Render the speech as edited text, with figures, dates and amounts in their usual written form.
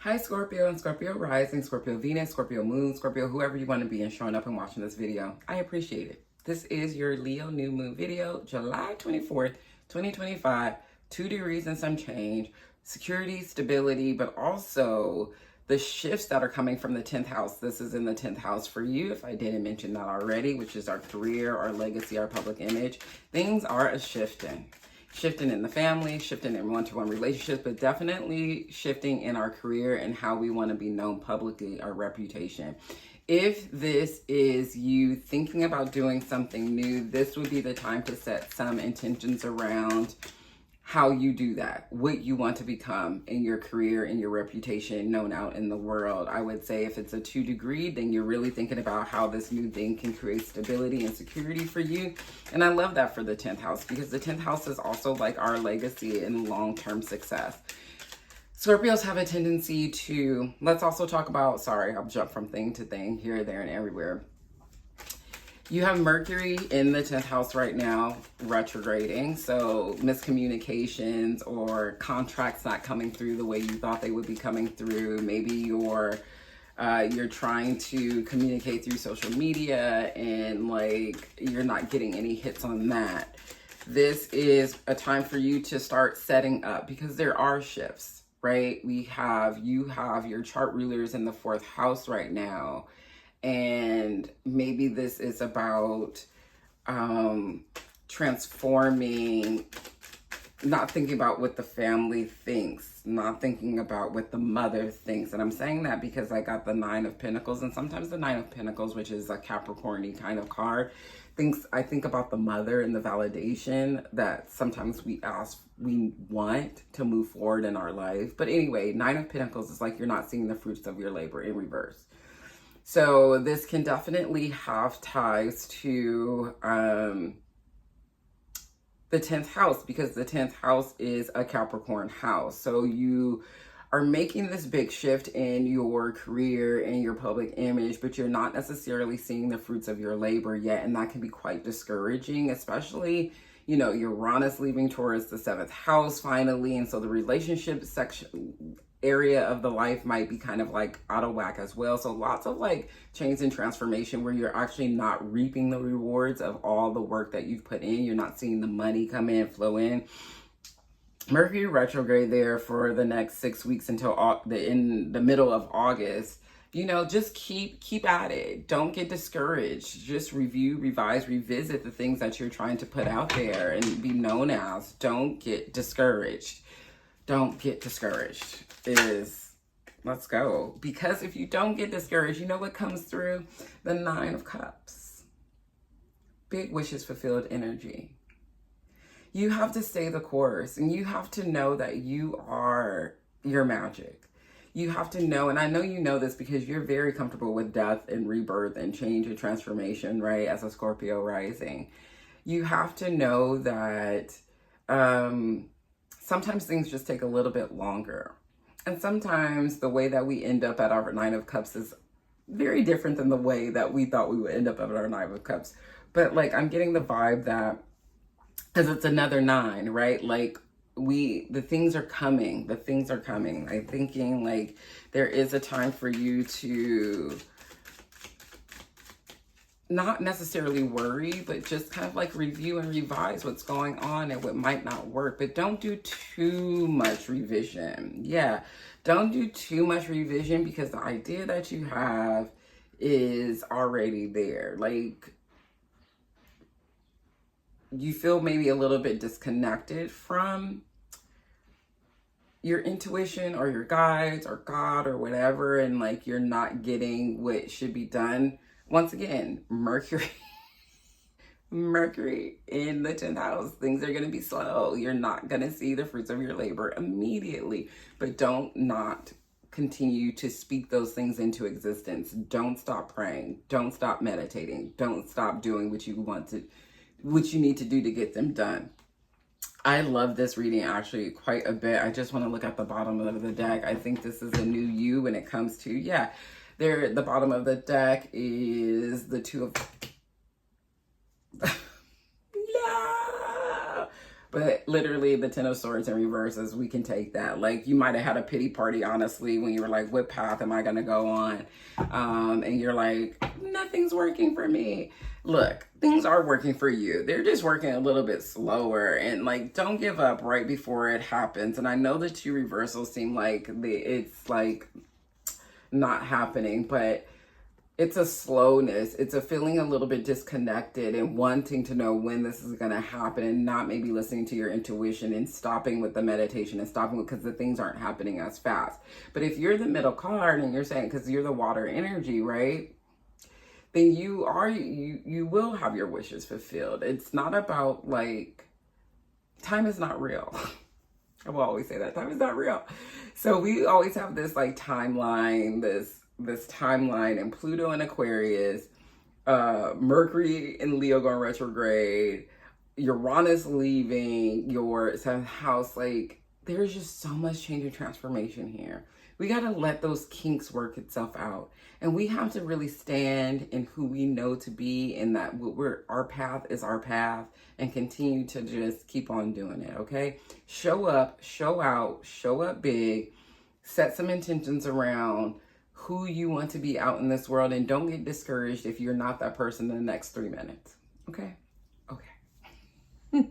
Hi Scorpio and Scorpio rising, Scorpio Venus, Scorpio moon, Scorpio whoever you want to be and showing up and watching this video. I appreciate it. This is your Leo new moon video, July 24th, 2025, 2 degrees and some change, security, stability, but also the shifts that are coming from the 10th house. This is in the 10th house for you, if I didn't mention that already, which is our career, our legacy, our public image. Things are a shifting in the family, shifting in one-to-one relationships, but definitely shifting in our career and how we want to be known publicly, our reputation. If this is you thinking about doing something new, this would be the time to set some intentions around how you do that, what you want to become in your career and your reputation known out in the world. I would say if it's a 2 degree, then you're really thinking about how this new thing can create stability and security for you. And I love that for the 10th house, because the 10th house is also like our legacy and long-term success. Scorpios have a tendency to, let's also talk about, sorry, I'll jump from thing to thing, here, there, and everywhere. You have Mercury in the 10th house right now, retrograding. So miscommunications or contracts not coming through the way you thought they would be coming through. Maybe you're trying to communicate through social media and like you're not getting any hits on that. This is a time for you to start setting up, because there are shifts, right? You have your chart rulers in the 4th house right now. And maybe this is about transforming, not thinking about what the family thinks, not thinking about what the mother thinks. And I'm saying that because I got the 9 of Pentacles, and sometimes the 9 of Pentacles, which is a Capricorn-y kind of card, I think about the mother and the validation that sometimes we want to move forward in our life. But anyway, 9 of Pentacles is like you're not seeing the fruits of your labor in reverse. So this can definitely have ties to the 10th house, because the 10th house is a Capricorn house. So you are making this big shift in your career and your public image, but you're not necessarily seeing the fruits of your labor yet. And that can be quite discouraging, especially, you know, Uranus leaving Taurus, the 7th house finally. And so the relationship area of the life might be kind of like out of whack as well. So lots of like change and transformation where you're actually not reaping the rewards of all the work that you've put in. You're not seeing the money come in, flow in. Mercury retrograde there for the next 6 weeks until in the middle of August. You know, just keep at it. Don't get discouraged. Just review, revise, revisit the things that you're trying to put out there and be known as. Don't get discouraged. Don't get discouraged let's go. Because if you don't get discouraged, you know what comes through? The 9 of Cups. Big wishes fulfilled energy. You have to stay the course, and you have to know that you are your magic. You have to know, and I know you know this because you're very comfortable with death and rebirth and change and transformation, right? As a Scorpio rising. You have to know that sometimes things just take a little bit longer. And sometimes the way that we end up at our 9 of Cups is very different than the way that we thought we would end up at our 9 of Cups. But like, I'm getting the vibe that, because it's another 9, right? Like the things are coming. I'm thinking like there is a time for you to not necessarily worry, but just kind of like review and revise what's going on and what might not work. But don't do too much revision. Yeah, don't do too much revision, because the idea that you have is already there. Like, you feel maybe a little bit disconnected from your intuition or your guides or God or whatever, and like you're not getting what should be done. Once again, Mercury in the 10th house. Things are going to be slow. You're not going to see the fruits of your labor immediately, but don't not continue to speak those things into existence. Don't stop praying. Don't stop meditating. Don't stop doing what you need to do to get them done. I love this reading actually quite a bit. I just want to look at the bottom of the deck. I think this is a new you when it comes to, yeah. There, the bottom of the deck is the 2 of... yeah! But literally the Ten of Swords in reverse is we can take that. Like you might have had a pity party, honestly, when you were like, what path am I going to go on? And you're like, nothing's working for me. Look, things are working for you. They're just working a little bit slower, and like, don't give up right before it happens. And I know the two reversals seem like it's like not happening, but it's a slowness. It's a feeling a little bit disconnected and wanting to know when this is going to happen, and not maybe listening to your intuition and stopping with the meditation and stopping because the things aren't happening as fast. But if you're the middle card and you're saying, because you're the water energy, right? Then you will have your wishes fulfilled. It's not about like, time is not real. I will always say that time is not real. So we always have this like timeline, this timeline, and Pluto in Aquarius, Mercury in Leo going retrograde, Uranus leaving your 7th house. Like, there's just so much change and transformation here. We got to let those kinks work itself out. And we have to really stand in who we know to be, and that our path is our path, and continue to just keep on doing it, okay? Show up, show out, show up big, set some intentions around who you want to be out in this world, and don't get discouraged if you're not that person in the next 3 minutes, okay? Okay.